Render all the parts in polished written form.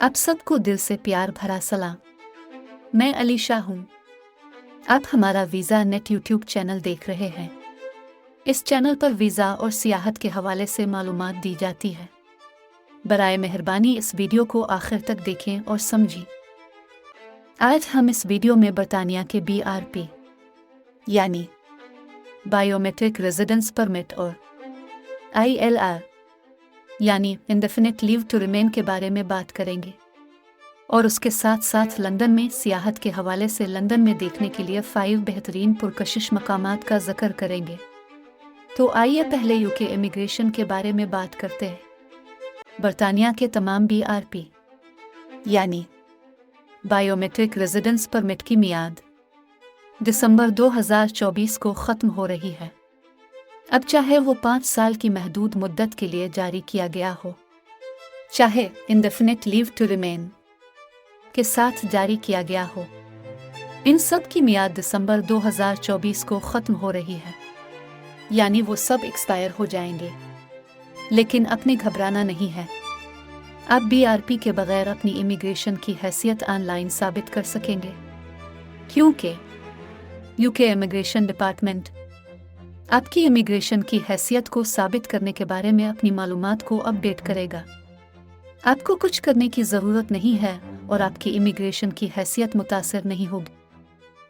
आप सबको दिल से प्यार भरा सलाम। मैं अलीशा हूँ। आप हमारा वीज़ा नेट यूट्यूब चैनल देख रहे हैं। इस चैनल पर वीज़ा और सियाहत के हवाले से मालूमात दी जाती है। बराए मेहरबानी इस वीडियो को आखिर तक देखें और समझें। आज हम इस वीडियो में बरतानिया के BRP यानी बायोमेट्रिक रेजिडेंस परमिट और ILR यानी इंडेफिनिट लीव टू रिमेन के बारे में बात करेंगे और उसके साथ साथ लंदन में सियाहत के हवाले से लंदन में देखने के लिए 5 बेहतरीन पुरकशिश मकामात का जिक्र करेंगे। तो आइए पहले यूके इमिग्रेशन के बारे में बात करते हैं। बरतानिया के तमाम BRP यानी बायोमेट्रिक रेजिडेंस परमिट की मियाद दिसंबर 2024 को ख़त्म हो रही है। अब चाहे वो 5 साल की महदूद मुद्दत के लिए जारी किया गया हो, चाहे इंडेफिनिट लीव टू रिमेन के साथ जारी किया गया हो, इन सब की मियाद दिसंबर 2024 को ख़त्म हो रही है, यानी वो सब एक्सपायर हो जाएंगे। लेकिन अपने घबराना नहीं है। आप BRP के बगैर अपनी इमिग्रेशन की हैसियत ऑनलाइन साबित कर सकेंगे, क्योंकि यूके इमिग्रेशन डिपार्टमेंट आपकी इमिग्रेशन की हैसियत को साबित करने के बारे में अपनी मालूमात को अपडेट करेगा। आपको कुछ करने की ज़रूरत नहीं है और आपकी इमिग्रेशन की हैसियत मुतासर नहीं होगी।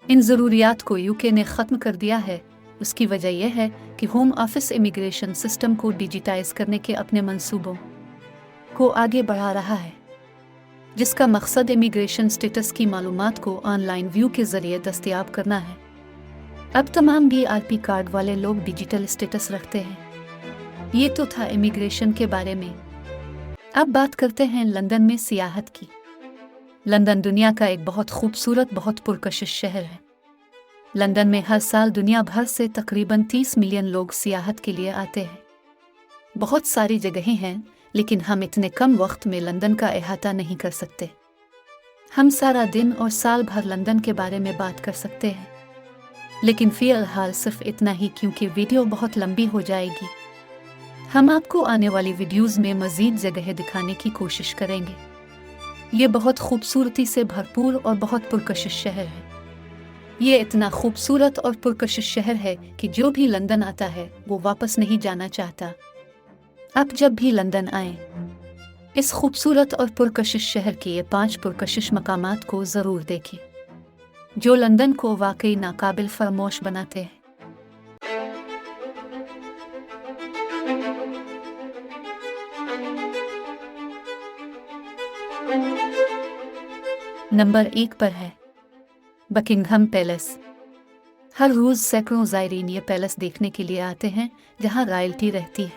इन ज़रूरियात को यूके ने ख़त्म कर दिया है। उसकी वजह यह है कि होम ऑफिस इमिग्रेशन सिस्टम को डिजिटाइज करने के अपने मंसूबों को आगे बढ़ा रहा है, जिसका मकसद इमिग्रेशन स्टेटस की मालूमात को ऑनलाइन व्यू के ज़रिए दस्तयाब करना है। अब तमाम BRP कार्ड वाले लोग डिजिटल स्टेटस रखते हैं। ये तो था इमिग्रेशन के बारे में। अब बात करते हैं लंदन में सियाहत की। लंदन दुनिया का एक बहुत खूबसूरत, बहुत पुरकशिश शहर है। लंदन में हर साल दुनिया भर से तकरीबन 30 मिलियन लोग सियाहत के लिए आते हैं। बहुत सारी जगहें हैं, लेकिन हम इतने कम वक्त में लंदन का अहाता नहीं कर सकते। हम सारा दिन और साल भर लंदन के बारे में बात कर सकते हैं, लेकिन फ़िलहाल सिर्फ इतना ही, क्योंकि वीडियो बहुत लंबी हो जाएगी। हम आपको आने वाली वीडियोज़ में मज़ीद जगह दिखाने की कोशिश करेंगे। ये बहुत खूबसूरती से भरपूर और बहुत पुरकशिश शहर है। ये इतना खूबसूरत और पुरकशिश शहर है कि जो भी लंदन आता है वो वापस नहीं जाना चाहता। आप जब भी लंदन आएं, इस खूबसूरत और पुरकशिश शहर के ये 5 पुरकशिश मकामात को ज़रूर देखें, जो लंदन को वाकई नाकाबिल फरामोश बनाते हैं। नंबर 1 पर है बकिंघम पैलेस। हर रोज़ सैकड़ों ज़ायरीन ये पैलेस देखने के लिए आते हैं, जहां रॉयल्टी रहती है।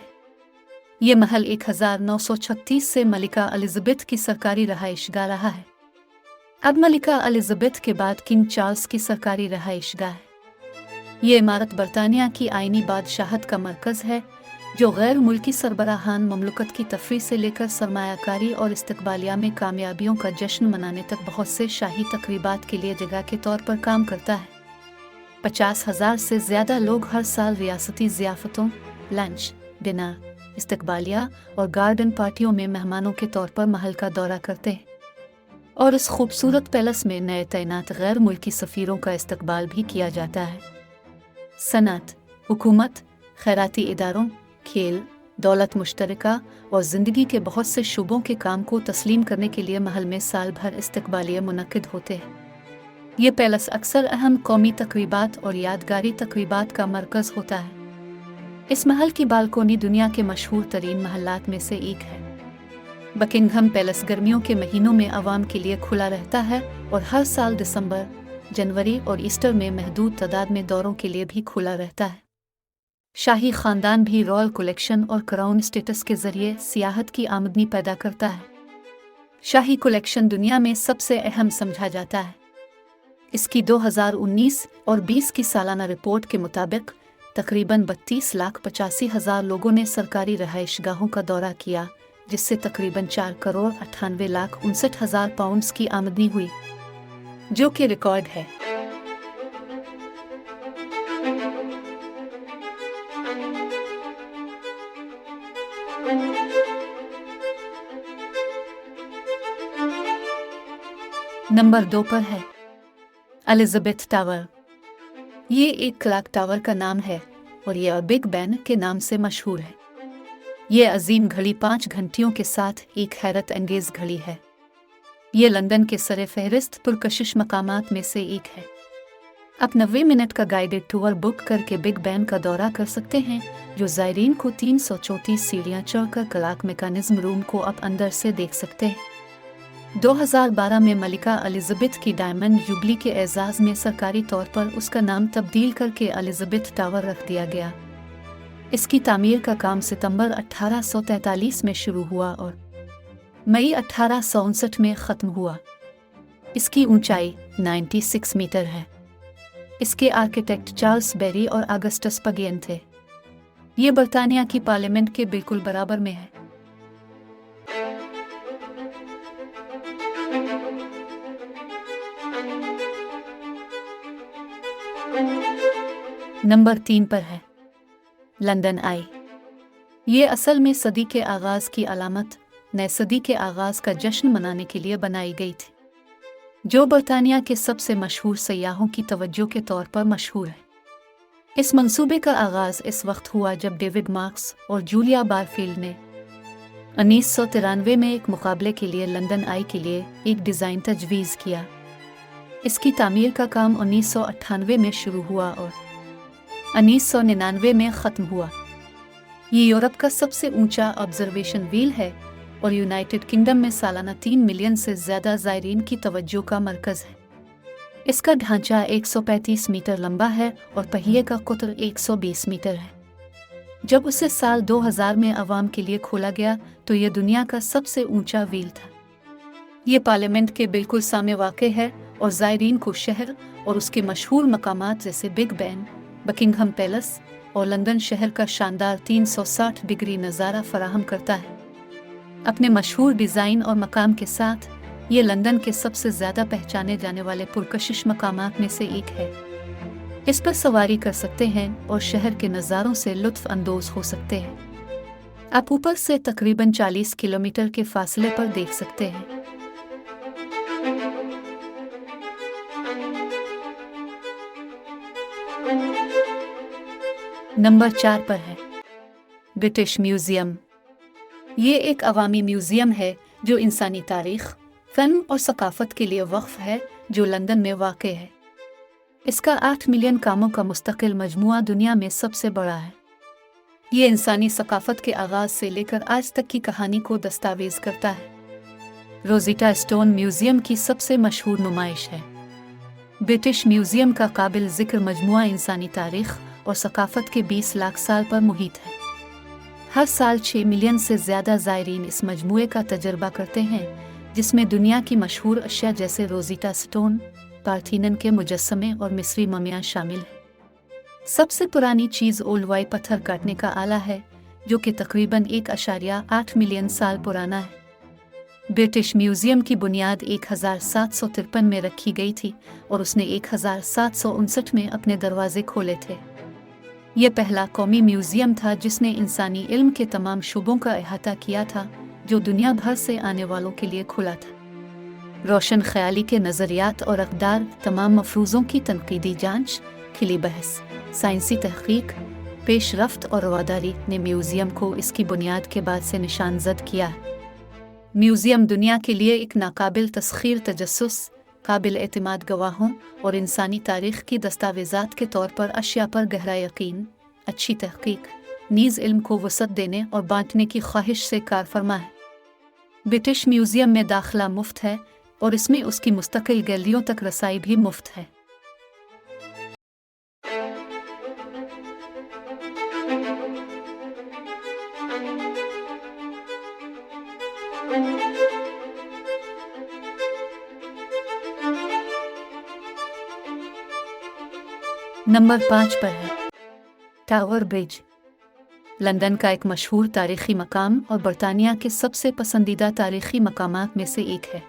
ये महल 1936 से मलिका एलिज़ाबेथ की सरकारी रहाइशगाह रहा है। अब मलिका एलिज़ाबेथ के बाद किंग चार्ल्स की सरकारी रहाइशगाह है। ये इमारत बरतानिया की आइनी बादशाहत का मरकज़ है, जो गैर मुल्की सरबराहान ममलकत की तफरीह से लेकर सरमायाकारी और इस्तकबालिया में कामयाबियों का जश्न मनाने तक बहुत से शाही तकरीबात के लिए जगह के तौर पर काम करता है। 50,000 से ज़्यादा लोग हर साल रियासती ज़ियाफ़तों, लंच, डिनर, इस्तकबालिया और गार्डन पार्टियों में मेहमानों के तौर पर महल का दौरा करते हैं। और इस खूबसूरत पैलेस में नए तैनात गैर मुल्की सफ़ीरों का इस्तकबाल भी किया जाता है। सनअत, हुकूमत, खैराती इदारों, खेल, दौलत मुश्तरका और ज़िंदगी के बहुत से शुबों के काम को तस्लीम करने के लिए महल में साल भर इस्तकबालिया मुनक्किद होते हैं। ये पैलेस अक्सर अहम कौमी तकरीबात और यादगारी तकरीबात का मरकज़ होता है। इस महल की बालकोनी दुनिया के मशहूर तरीन महलात में से एक है। बकिंघम पैलेस गर्मियों के महीनों में आवाम के लिए खुला रहता है और हर साल दिसंबर, जनवरी और ईस्टर में महदूद तादाद में दौरों के लिए भी खुला रहता है। शाही ख़ानदान भी रॉयल कलेक्शन और क्राउन स्टेटस के ज़रिए सियाहत की आमदनी पैदा करता है। शाही कलेक्शन दुनिया में सबसे अहम समझा जाता है। इसकी 2019 और 20 की सालाना रिपोर्ट के मुताबिक तकरीबन 32,85,000 लोगों ने सरकारी रहाइशगाहों का दौरा किया, जिससे तकरीबन 4,98,59,000 पाउंड्स की आमदनी हुई, जो कि रिकॉर्ड है। नंबर 2 पर है एलिजाबेथ टावर। ये एक क्लॉक टावर का नाम है और ये बिग बैन के नाम से मशहूर है। ये अजीम घड़ी 5 घंटियों के साथ एक हैरत अंगेज घड़ी है। ये लंदन के सरे फहरिस्त पुरकशिश मकामात में से एक है। आप 90 मिनट का गाइडेड टूर बुक करके बिग बैन का दौरा कर सकते हैं, जो ज़ायरीन को 334 सीढ़ियाँ चढ़कर क्लॉक मैकेनिज्म रूम को आप अंदर से देख सकते हैं। 2012 में मलिका एलिजाबेथ की डायमंड जुबली के एजाज़ में सरकारी तौर पर उसका नाम तब्दील करके एलिजाबेथ टावर रख दिया गया। इसकी तामीर का काम सितंबर 1843 में शुरू हुआ और मई 1859 में ख़त्म हुआ। इसकी ऊंचाई 96 मीटर है। इसके आर्किटेक्ट चार्ल्स बेरी और अगस्टस पगेन थे। ये बर्तानिया की पार्लियामेंट के बिल्कुल बराबर में है। नंबर 3 पर है लंदन आई। ये असल में सदी के आगाज़ की अलामत, नए सदी के आगाज़ का जश्न मनाने के लिए बनाई गई थी, जो बर्तानिया के सबसे मशहूर सयाहों की तवज्जो के तौर पर मशहूर है। इस मंसूबे का आगाज़ इस वक्त हुआ जब डेविड मार्क्स और जूलिया बारफील्ड ने 1993 में एक मुकाबले के लिए लंदन आई के लिए एक डिज़ाइन तजवीज़ किया। इसकी तामीर का काम 1998 में शुरू हुआ और 1999 में ख़त्म हुआ। ये यूरोप का सबसे ऊंचा ऑब्जर्वेशन व्हील है और यूनाइटेड किंगडम में सालाना 3 मिलियन से ज़्यादा ज़ायरीन की तवज्जो का मरकज़ है। इसका ढांचा 135 मीटर लंबा है और पहिए का कुतर 120 मीटर है। जब उसे साल 2000 में आवाम के लिए खोला गया तो यह दुनिया का सबसे ऊंचा व्हील था। ये पार्लियामेंट के बिल्कुल सामने वाक़े है और ज़ायरीन को शहर और उसके मशहूर मकामात जैसे बिग बैन, बकिंघम पैलेस और लंदन शहर का शानदार 360 डिग्री नज़ारा फराहम करता है। अपने मशहूर डिज़ाइन और मकाम के साथ ये लंदन के सबसे ज़्यादा पहचाने जाने वाले पुरकशिश मकामात में से एक है। इस पर सवारी कर सकते हैं और शहर के नज़ारों से लुत्फ़ अंदोज़ हो सकते हैं। आप ऊपर से तकरीबन 40 किलोमीटर के फासले पर देख सकते हैं। नंबर 4 पर है ब्रिटिश म्यूज़ियम। ये एक अवामी म्यूज़ियम है जो इंसानी तारीख़, फ़न और सकाफ़त के लिए वक़्फ़ है, जो लंदन में वाक़ है। इसका 8 मिलियन कामों का मुस्तकिल मजमुआ दुनिया में सबसे बड़ा है। ये इंसानी सकाफ़त के आगाज़ से लेकर आज तक की कहानी को दस्तावेज़ करता है। रोज़िटा स्टोन म्यूज़ियम की सबसे मशहूर नुमाइश है। ब्रिटिश म्यूज़ियम का काबिल ज़िक्र मजमुआ इंसानी तारीख़ और सकाफ़त के 20 लाख साल पर मुहित है। हर साल 6 मिलियन से ज़्यादा ज़ायरीन इस मजमूए का तजर्बा करते हैं, जिसमें दुनिया की मशहूर अशिया जैसे रोज़िटा स्टोन, पार्थेनन के मुजस्समे और मिस्री ममियाँ शामिल हैं। सबसे पुरानी चीज़ ओल्डवाई पत्थर काटने का आला है, जो कि तकरीबन 1.8 मिलियन साल पुराना है। ब्रिटिश म्यूज़ियम की बुनियाद 1753 में रखी गई थी और उसने 1759 में अपने दरवाजे खोले थे। यह पहला कौमी म्यूज़ियम था जिसने इंसानी इल्म के तमाम शुबों का अहाता किया था, जो दुनिया भर से आने वालों के लिए खुला था। रोशन ख्याली के नज़रियात और अक़दार, तमाम मफरूज़ों की तनक़ीदी जांच, खिली बहस, साइंसी तहक़ीक़, पेशरफ्त और रवादारी ने म्यूज़ियम को इसकी बुनियाद के बाद से निशानज़द किया। म्यूज़ियम दुनिया के लिए एक नाकाबिल तस्ख़ीर तजस्सुस, काबिल एतमाद गवाहों और इंसानी तारीख़ की दस्तावेज़ात के तौर पर अशिया पर गहरा यकीन, अच्छी तहक़ीक़, नीज़ इल्म को वसअत देने और बांटने की ख्वाहिश से कारफरमा है। ब्रिटिश म्यूज़ियम में दाखिला मुफ्त है और इसमें उसकी मुस्तकिल गैलरियों तक रसाई भी मुफ्त है। नंबर 5 पर है टावर ब्रिज। लंदन का एक मशहूर तारीख़ी मकाम और बरतानिया के सबसे पसंदीदा तारीख़ी मकामात में से एक है।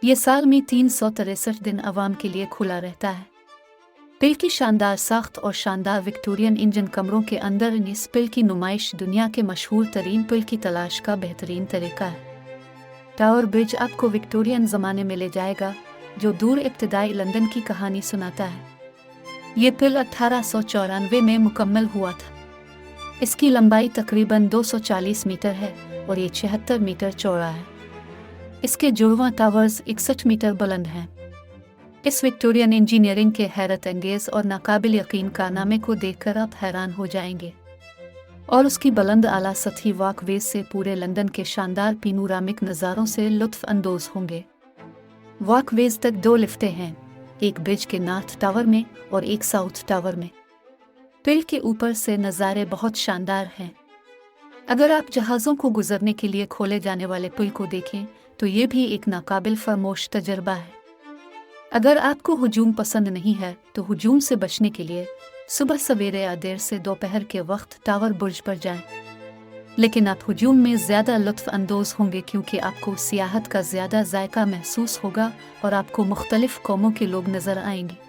ये साल में 363 दिन आवाम के लिए खुला रहता है। पिल की शानदार साख्त और शानदार विक्टोरियन इंजन कमरों के अंदर इस पिल की नुमाइश दुनिया के मशहूर तरीन पिल की तलाश का बेहतरीन तरीका है। टावर ब्रिज आपको विक्टोरियन ज़माने में ले जाएगा जो दूर इब्तदाई लंदन की कहानी सुनाता है। ये पुल 1894 में मुकम्मल हुआ था। इसकी लंबाई तकरीबन 240 मीटर है और ये 76 मीटर चौड़ा है। इसके जुड़वां टावर्स 61 मीटर बुलंद हैं। इस विक्टोरियन इंजीनियरिंग के हैरत अंगेज और नाकाबिल यकीन कारनामे को देखकर आप हैरान हो जाएंगे और उसकी बुलंद आला सतही वॉकवेज से पूरे लंदन के शानदार पैनोरामिक नज़ारों से लुत्फ अंदोज होंगे। वॉकवेज तक 2 लिफ्टें हैं, एक ब्रिज के नॉर्थ टावर में और एक साउथ टावर में। पुल के ऊपर से नज़ारे बहुत शानदार हैं। अगर आप जहाज़ों को गुजरने के लिए खोले जाने वाले पुल को देखें तो ये भी एक नाकाबिल फरामोश तजर्बा है। अगर आपको हुजूम पसंद नहीं है तो हुजूम से बचने के लिए सुबह सवेरे या देर से दोपहर के वक्त टावर बुर्ज पर जाएं। लेकिन आप हुजूम में ज़्यादा लुत्फ़ अंदोज़ होंगे क्योंकि आपको सियाहत का ज़्यादा जायका महसूस होगा और आपको मुख्तलिफ कौमों के लोग नज़र आएंगे।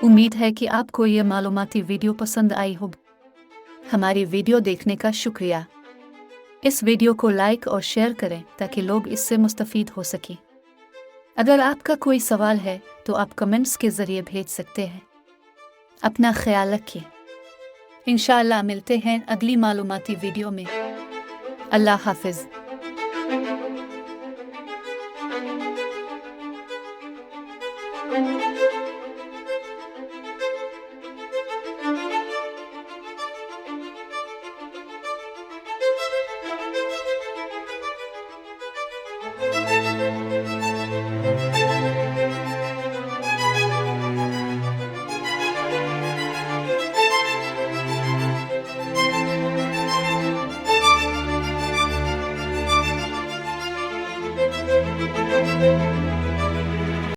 उम्मीद है कि आपको ये मालूमाती वीडियो पसंद आई होगी। हमारी वीडियो देखने का शुक्रिया। इस वीडियो को लाइक और शेयर करें ताकि लोग इससे मुस्तफ़ीद हो सकें। अगर आपका कोई सवाल है तो आप कमेंट्स के ज़रिए भेज सकते हैं। अपना ख्याल रखिए। इंशाअल्लाह मिलते हैं अगली मालूमाती वीडियो में। अल्लाह हाफ़िज़।